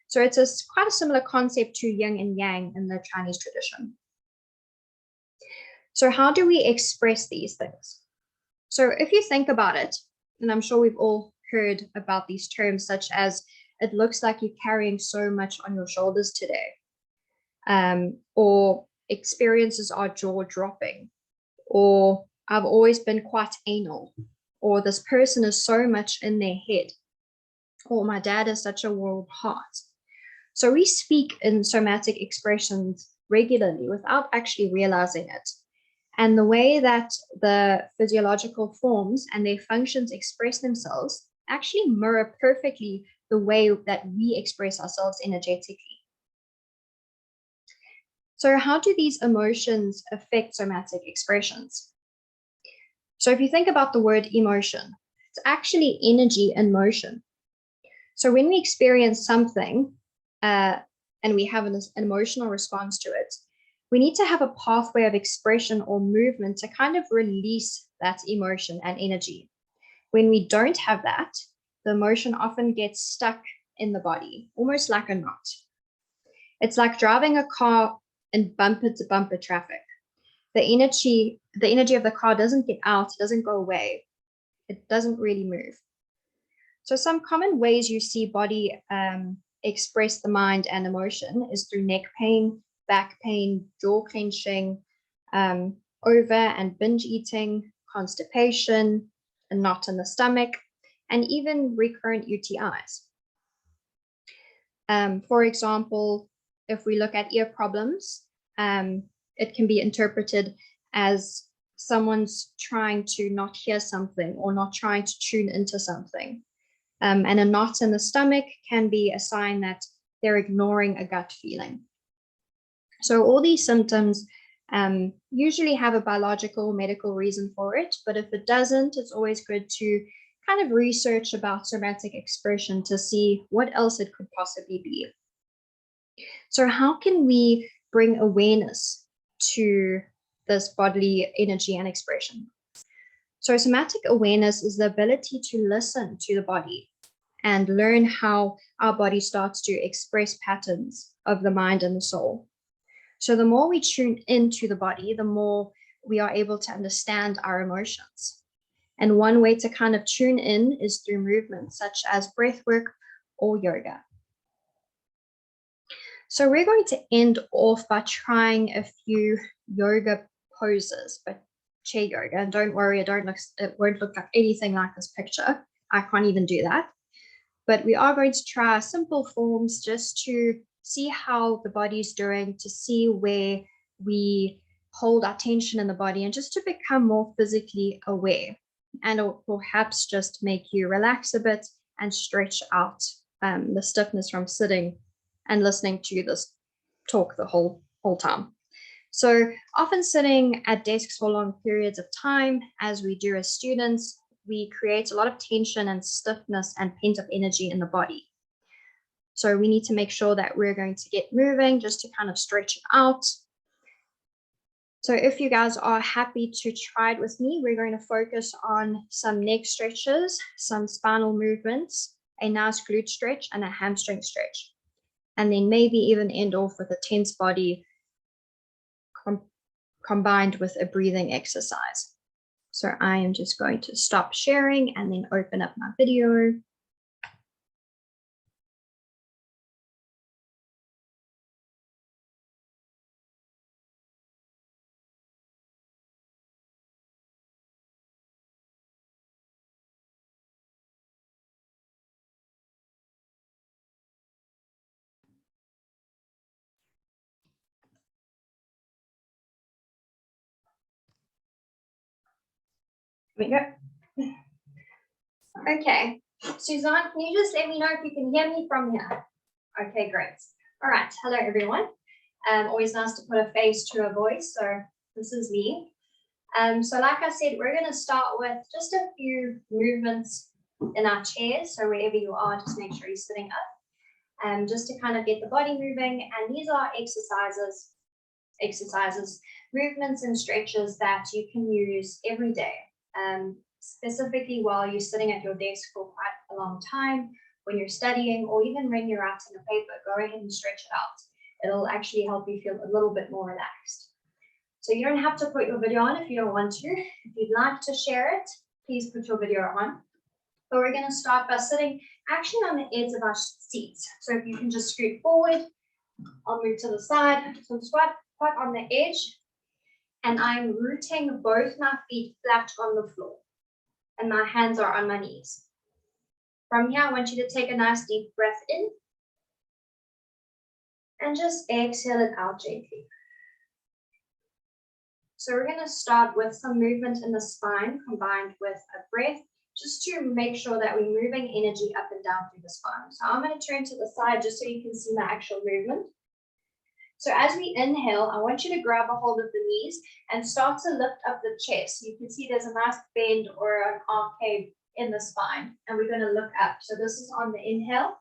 So it's quite a similar concept to yin and yang in the Chinese tradition. So how do we express these things? So if you think about it, and I'm sure we've all heard about these terms such as, it looks like you're carrying so much on your shoulders today, or experiences are jaw-dropping, or I've always been quite anal, or this person is so much in their head, or my dad is such a warm heart. So we speak in somatic expressions regularly without actually realizing it. And the way that the physiological forms and their functions express themselves actually mirror perfectly the way that we express ourselves energetically. So how do these emotions affect somatic expressions? So if you think about the word emotion, it's actually energy in motion. So when we experience something and we have an emotional response to it, we need to have a pathway of expression or movement to kind of release that emotion and energy. When we don't have that, the emotion often gets stuck in the body, almost like a knot. It's like driving a car in bumper to bumper traffic. The energy of the car doesn't get out, it doesn't go away. It doesn't really move. So some common ways you see body express the mind and emotion is through neck pain, back pain, jaw clenching, over and binge eating, constipation, a knot in the stomach, and even recurrent UTIs. For example, if we look at ear problems, it can be interpreted as someone's trying to not hear something or not trying to tune into something. And a knot in the stomach can be a sign that they're ignoring a gut feeling. So all these symptoms usually have a biological or medical reason for it, but if it doesn't, it's always good to kind of research about somatic expression to see what else it could possibly be. So how can we bring awareness to this bodily energy and expression? So somatic awareness is the ability to listen to the body and learn how our body starts to express patterns of the mind and the soul. So the more we tune into the body, the more we are able to understand our emotions. And one way to kind of tune in is through movements such as breath work or yoga. So we're going to end off by trying a few yoga poses, but chair yoga. And don't worry, it won't look like anything like this picture. I can't even do that. But we are going to try simple forms just to see how the body's doing, to see where we hold our tension in the body, and just to become more physically aware, and perhaps just make you relax a bit and stretch out the stiffness from sitting and listening to this talk the whole time. So often sitting at desks for long periods of time, as we do as students, we create a lot of tension and stiffness and pent-up energy in the body. So we need to make sure that we're going to get moving just to kind of stretch it out. So if you guys are happy to try it with me, we're going to focus on some neck stretches, some spinal movements, a nice glute stretch, and a hamstring stretch. And then maybe even end off with a tense body combined with a breathing exercise. So I am just going to stop sharing and then open up my video. There we go. Okay, Suzanne, can you just let me know if you can hear me from here? Okay, great. All right, hello everyone. Always nice to put a face to a voice, so this is me. So like I said, we're going to start with just a few movements in our chairs. So wherever you are, just make sure you're sitting up, just to kind of get the body moving. And these are exercises, movements and stretches that you can use every day, specifically while you're sitting at your desk for quite a long time, when you're studying, or even when you're writing a paper. Go ahead and stretch it out. It'll actually help you feel a little bit more relaxed. So you don't have to put your video on if you don't want to. If you'd like to share it, please put your video on. But we're going to start by sitting actually on the edge of our seats. So if you can just scoot forward, I'll move to the side. So squat on the edge, and I'm rooting both my feet flat on the floor, and my hands are on my knees. From here, I want you to take a nice deep breath in, and just exhale it out gently. So we're going to start with some movement in the spine combined with a breath, just to make sure that we're moving energy up and down through the spine. So I'm going to turn to the side just so you can see my actual movement. So as we inhale, I want you to grab a hold of the knees and start to lift up the chest. You can see there's a nice bend or an arcade in the spine, and we're going to look up. So this is on the inhale.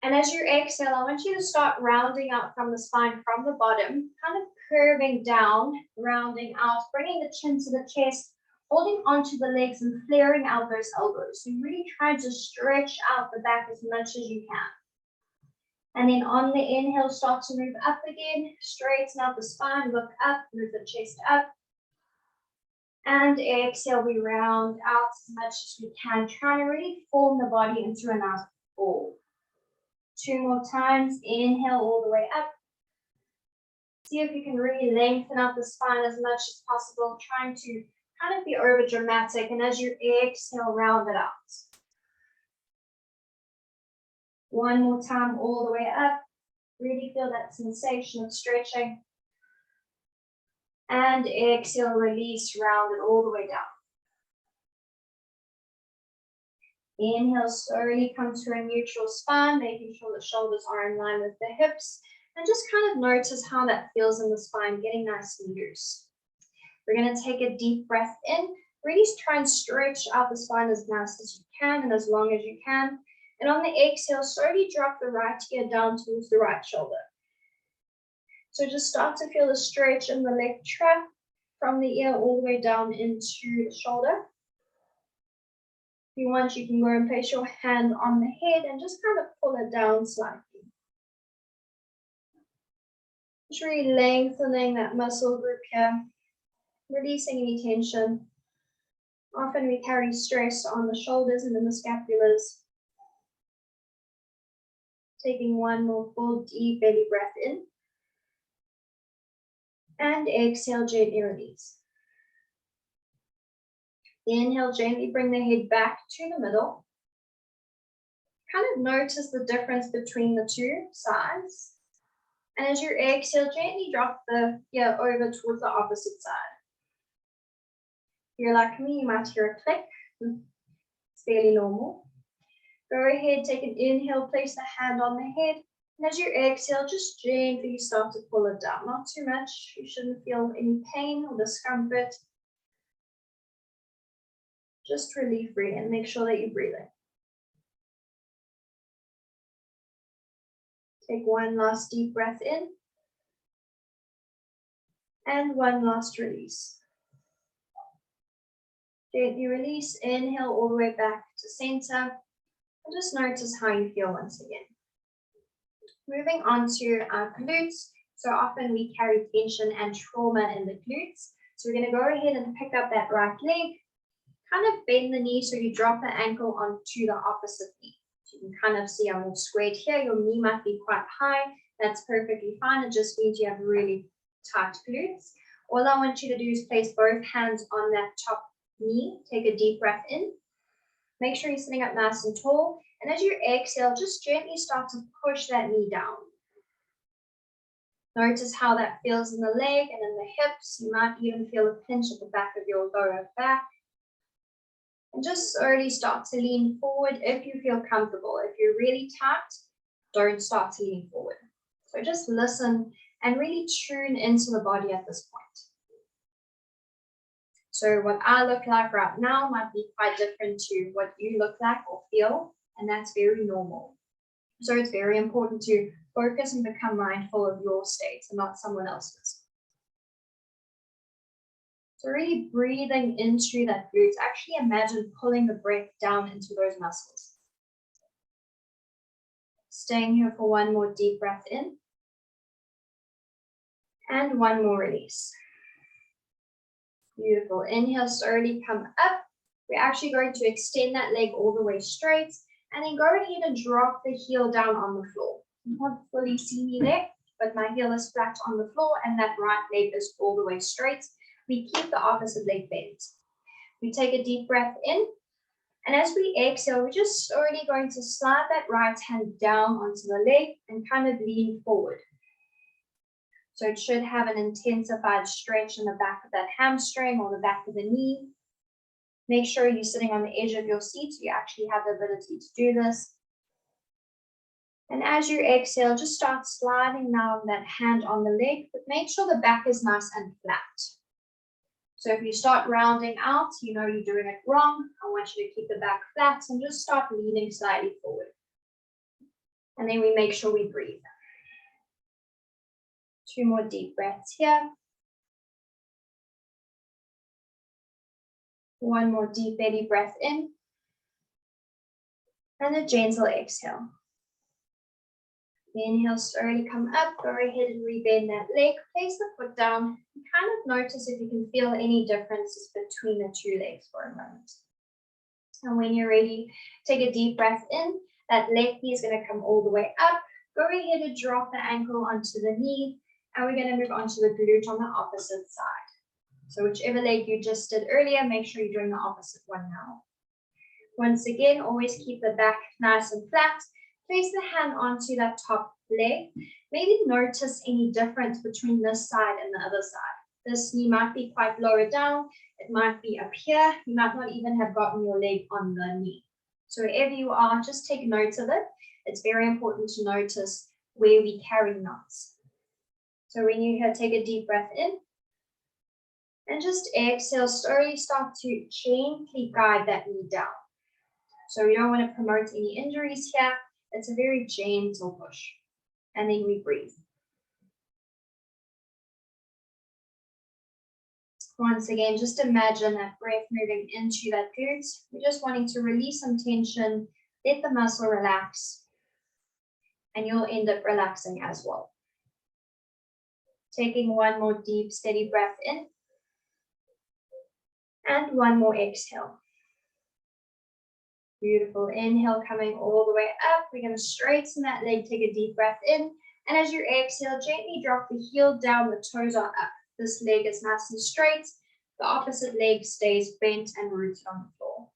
And as you exhale, I want you to start rounding out from the spine, from the bottom, kind of curving down, rounding out, bringing the chin to the chest, holding onto the legs and flaring out those elbows. So really try to stretch out the back as much as you can. And then on the inhale, start to move up again, straighten out the spine, look up, move the chest up. And exhale, we round out as much as we can, trying to really form the body into a nice ball. 2 more times, inhale all the way up. See if you can really lengthen out the spine as much as possible, trying to kind of be over dramatic. And as you exhale, round it out. 1 more time, all the way up. Really feel that sensation of stretching. And exhale, release, round it all the way down. Inhale, slowly come to a neutral spine, making sure the shoulders are in line with the hips. And just kind of notice how that feels in the spine, getting nice and loose. We're going to take a deep breath in. Really try and stretch out the spine as nice as you can and as long as you can. And on the exhale, slowly drop the right ear down towards the right shoulder. So just start to feel the stretch in the left trap from the ear all the way down into the shoulder. If you want, you can go and place your hand on the head and just kind of pull it down slightly. Just really lengthening that muscle group here, releasing any tension. Often we carry stress on the shoulders and in the scapulars. Taking 1 more full deep belly breath in. And exhale, gently release. Inhale, gently bring the head back to the middle. Kind of notice the difference between the two sides. And as you exhale, gently drop the ear over towards the opposite side. If you're like me, you might hear a click. It's fairly normal. Go ahead, take an inhale, place the hand on the head. And as you exhale, just gently start to pull it down. Not too much. You shouldn't feel any pain or discomfort. Just relief breathing. Make sure that you're breathing. Take 1 last deep breath in. And one last release. Gently release, inhale all the way back to center. And just notice how you feel once again. Moving on to our glutes. So often we carry tension and trauma in the glutes. So we're going to go ahead and pick up that right leg, kind of bend the knee so you drop the ankle onto the opposite knee. So you can kind of see I'm all squared here. Your knee might be quite high. That's perfectly fine. It just means you have really tight glutes. All I want you to do is place both hands on that top knee. Take a deep breath in. Make sure you're sitting up nice and tall. And as you exhale, just gently start to push that knee down. Notice how that feels in the leg and in the hips. You might even feel a pinch at the back of your lower back. And just slowly start to lean forward if you feel comfortable. If you're really tight, don't start to lean forward. So just listen and really tune into the body at this point. So what I look like right now might be quite different to what you look like or feel, and that's very normal. So it's very important to focus and become mindful of your state and not someone else's. So really breathing into that glutes, actually imagine pulling the breath down into those muscles. Staying here for one more deep breath in. And one more release. Beautiful. Inhale, slowly come up. We're actually going to extend that leg all the way straight. And then go ahead and drop the heel down on the floor. You can't fully see me there, but my heel is flat on the floor and that right leg is all the way straight. We keep the opposite leg bent. We take a deep breath in. And as we exhale, we're just slowly going to slide that right hand down onto the leg and kind of lean forward. So it should have an intensified stretch in the back of that hamstring or the back of the knee. Make sure you're sitting on the edge of your seat so you actually have the ability to do this. And as you exhale, just start sliding down that hand on the leg, but make sure the back is nice and flat. So if you start rounding out, you know you're doing it wrong. I want you to keep the back flat and just start leaning slightly forward. And then we make sure we breathe. 2 more deep breaths here. 1 more deep belly breath in. And a gentle exhale. Inhale, slowly come up. Go ahead and rebend that leg. Place the foot down. And kind of notice if you can feel any differences between the 2 legs for a moment. And when you're ready, take a deep breath in. That leg knee is going to come all the way up. Go ahead and drop the ankle onto the knee. And we're going to move on to the glute on the opposite side. So whichever leg you just did earlier, make sure you're doing the opposite one now. Once again, always keep the back nice and flat. Place the hand onto that top leg. Maybe notice any difference between this side and the other side. This knee might be quite lower down. It might be up here. You might not even have gotten your leg on the knee. So wherever you are, just take note of it. It's very important to notice where we carry knots. So when you're here, take a deep breath in. And just exhale, slowly start to gently guide that knee down. So we don't want to promote any injuries here. It's a very gentle push. And then we breathe. Once again, just imagine that breath moving into that glute. We're just wanting to release some tension, let the muscle relax, and you'll end up relaxing as well. Taking 1 more deep, steady breath in. And 1 more exhale. Beautiful. Inhale coming all the way up. We're going to straighten that leg, take a deep breath in. And as you exhale, gently drop the heel down, the toes are up. This leg is nice and straight. The opposite leg stays bent and rooted on the floor.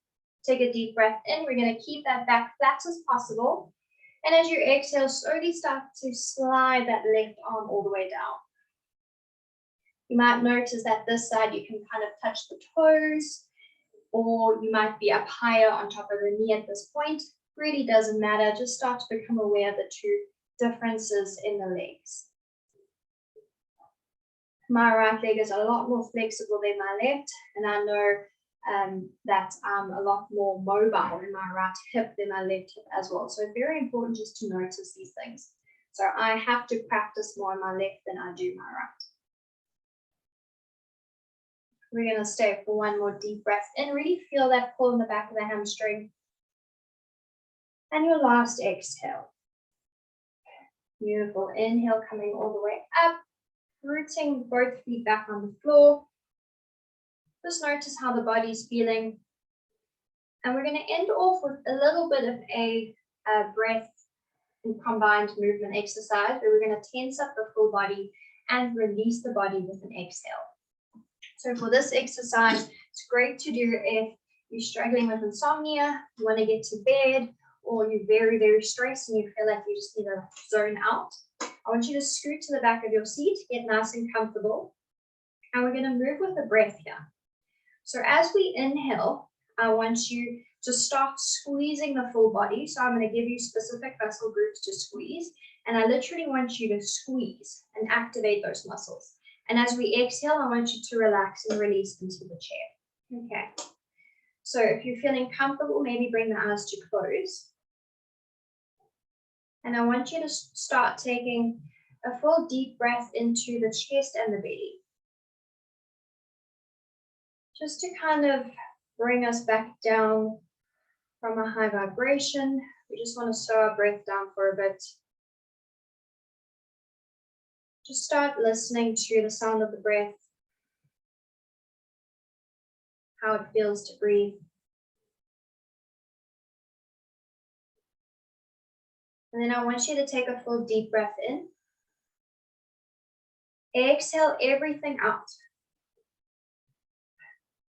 Take a deep breath in. We're going to keep that back flat as possible. And as you exhale, slowly start to slide that left arm all the way down. You might notice that this side you can kind of touch the toes, or you might be up higher on top of the knee at this point. Really doesn't matter. Just start to become aware of the 2 differences in the legs. My right leg is a lot more flexible than my left, and I know that I'm a lot more mobile in my right hip than my left hip as well. So it's very important just to notice these things. So I have to practice more on my left than I do my right. We're going to stay for one more deep breath in. Really feel that pull in the back of the hamstring. And your last exhale. Beautiful. Inhale, coming all the way up, rooting both feet back on the floor. Just notice how the body's feeling. And we're going to end off with a little bit of a breath and combined movement exercise where we're going to tense up the full body and release the body with an exhale. So for this exercise, it's great to do if you're struggling with insomnia, you want to get to bed, or you're very, very stressed and you feel like you just need to zone out. I want you to scoot to the back of your seat, get nice and comfortable. And we're going to move with the breath here. So as we inhale, I want you to start squeezing the full body. So I'm going to give you specific muscle groups to squeeze. And I literally want you to squeeze and activate those muscles. And as we exhale, I want you to relax and release into the chair. Okay. So if you're feeling comfortable, maybe bring the eyes to close. And I want you to start taking a full deep breath into the chest and the belly. Just to kind of bring us back down from a high vibration. We just want to slow our breath down for a bit. Just start listening to the sound of the breath, how it feels to breathe. And then I want you to take a full deep breath in. Exhale everything out.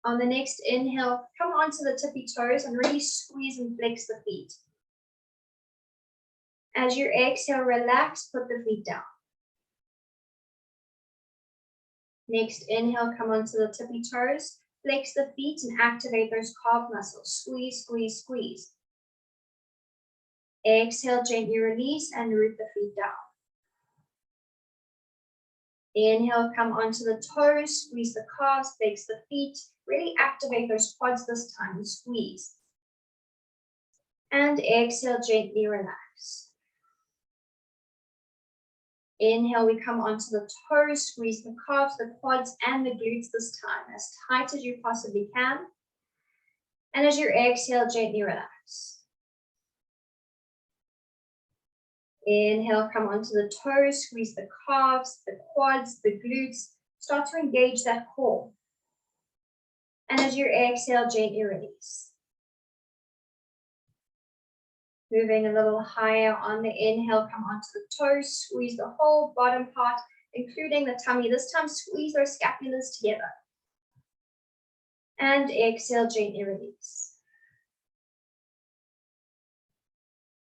On the next inhale, come onto the tippy toes and really squeeze and flex the feet. As you exhale, relax, put the feet down. Next inhale, come onto the tippy toes, flex the feet and activate those calf muscles. Squeeze, squeeze, squeeze. Exhale, gently release and root the feet down. Inhale, come onto the toes, squeeze the calves, flex the feet, really activate those quads this time, squeeze. And exhale, gently relax. Inhale, we come onto the toes, squeeze the calves, the quads, and the glutes this time, as tight as you possibly can. And as you exhale, gently relax. Inhale, come onto the toes, squeeze the calves, the quads, the glutes. Start to engage that core. And as you exhale, gently release. Moving a little higher on the inhale, come onto the toes, squeeze the whole bottom part, including the tummy. This time, squeeze those scapulars together. And exhale, gently release.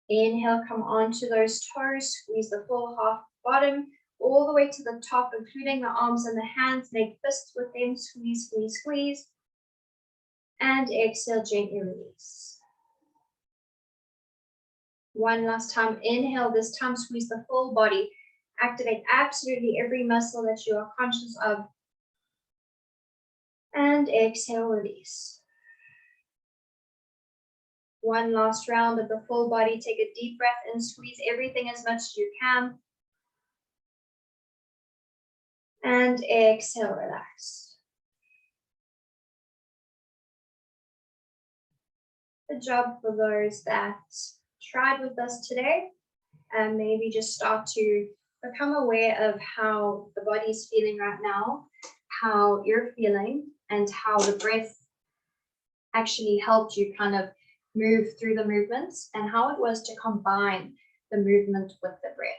Inhale, come onto those toes, squeeze the full half bottom, all the way to the top, including the arms and the hands. Make fists with them, squeeze, squeeze, squeeze. And exhale, gently release. One last time, inhale, this time squeeze the full body. Activate absolutely every muscle that you are conscious of. And exhale, release. One last round of the full body. Take a deep breath and squeeze everything as much as you can. And exhale, relax. Good job for those that tried with us today. And maybe just start to become aware of how the body's feeling right now, how you're feeling, and how the breath actually helped you kind of move through the movements, and how it was to combine the movement with the breath.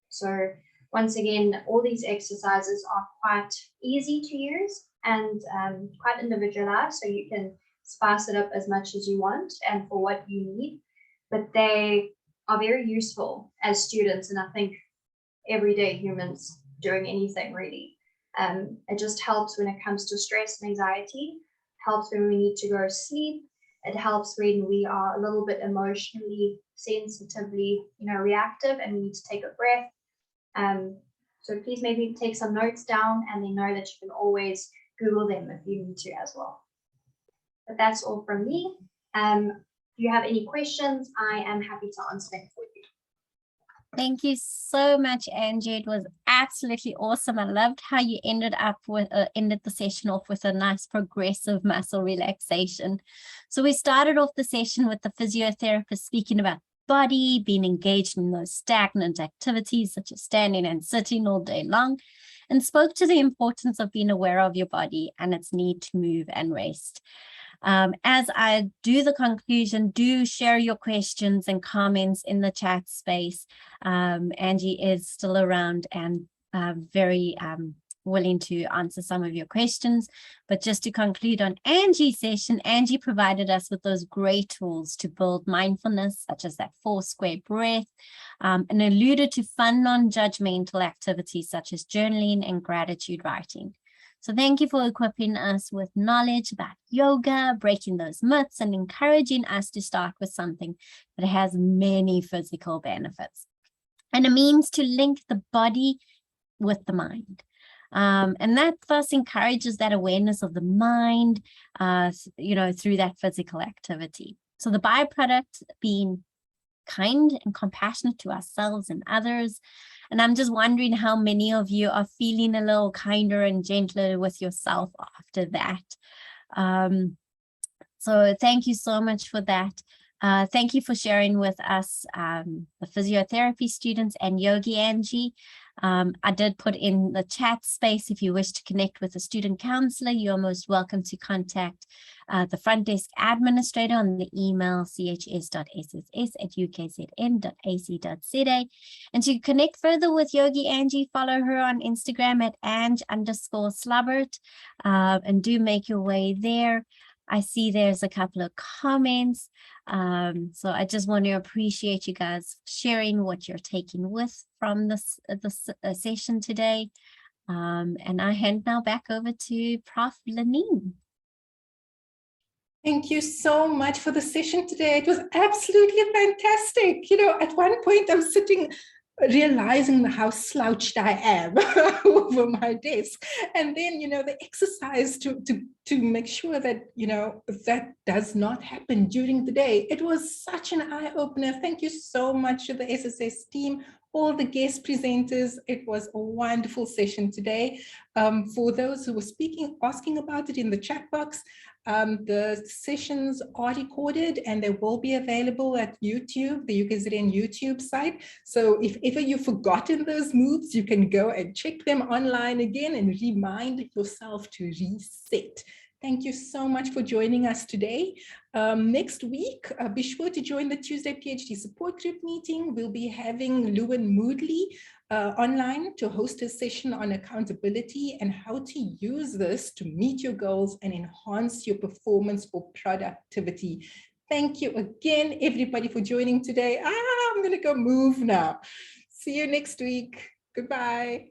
So once again, all these exercises are quite easy to use and quite individualized, so you can spice it up as much as you want and for what you need, but they are very useful as students, and I think everyday humans doing anything really. It just helps when it comes to stress and anxiety, helps when we need to go to sleep. It helps when we are a little bit emotionally, sensitively, reactive, and we need to take a breath. So please maybe take some notes down, and then know that you can always Google them if you need to as well. But that's all from me. If you have any questions, I am happy to answer them for you. Thank you so much, Angie. It was absolutely awesome. I loved how you ended the session off with a nice progressive muscle relaxation. So we started off the session with the physiotherapist speaking about body, being engaged in those stagnant activities such as standing and sitting all day long, and spoke to the importance of being aware of your body and its need to move and rest. As I do the conclusion, do share your questions and comments in the chat space. Angie is still around and very willing to answer some of your questions. But just to conclude on Angie's session, Angie provided us with those great tools to build mindfulness, such as that 4 square breath, and alluded to fun, non-judgmental activities such as journaling and gratitude writing. So thank you for equipping us with knowledge about yoga, breaking those myths, and encouraging us to start with something that has many physical benefits and a means to link the body with the mind. And that thus encourages that awareness of the mind, through that physical activity. So the byproduct being kind and compassionate to ourselves and others. And I'm just wondering how many of you are feeling a little kinder and gentler with yourself after that. So thank you so much for that. Thank you for sharing with us the physiotherapy students and Yogi Angie. I did put in the chat space, if you wish to connect with a student counselor, you're most welcome to contact the front desk administrator on the email chs.sss@ukzn.ac.za. And to connect further with Yogi Angie, follow her on Instagram at Ange_Slubbert, and do make your way there. I see there's a couple of comments. So I just want to appreciate you guys sharing what you're taking with from this session today. And I hand now back over to Prof. Lenine. Thank you so much for the session today. It was absolutely fantastic. You know, at one point I was sitting realizing how slouched I am over my desk. And then, you know, the exercise to make sure that, you know, that does not happen during the day. It was such an eye-opener. Thank you so much to the SSS team, all the guest presenters. It was a wonderful session today. For those who were asking about it in the chat box, the sessions are recorded and they will be available at YouTube, the UKZN YouTube site. So if ever you've forgotten those moves, you can go and check them online again and remind yourself to reset. Thank you so much for joining us today. Next week, be sure to join the Tuesday PhD support group meeting. We'll be having Lewin Moodley online to host a session on accountability and how to use this to meet your goals and enhance your performance or productivity. Thank you again, everybody, for joining today. I'm going to go move now. See you next week. Goodbye.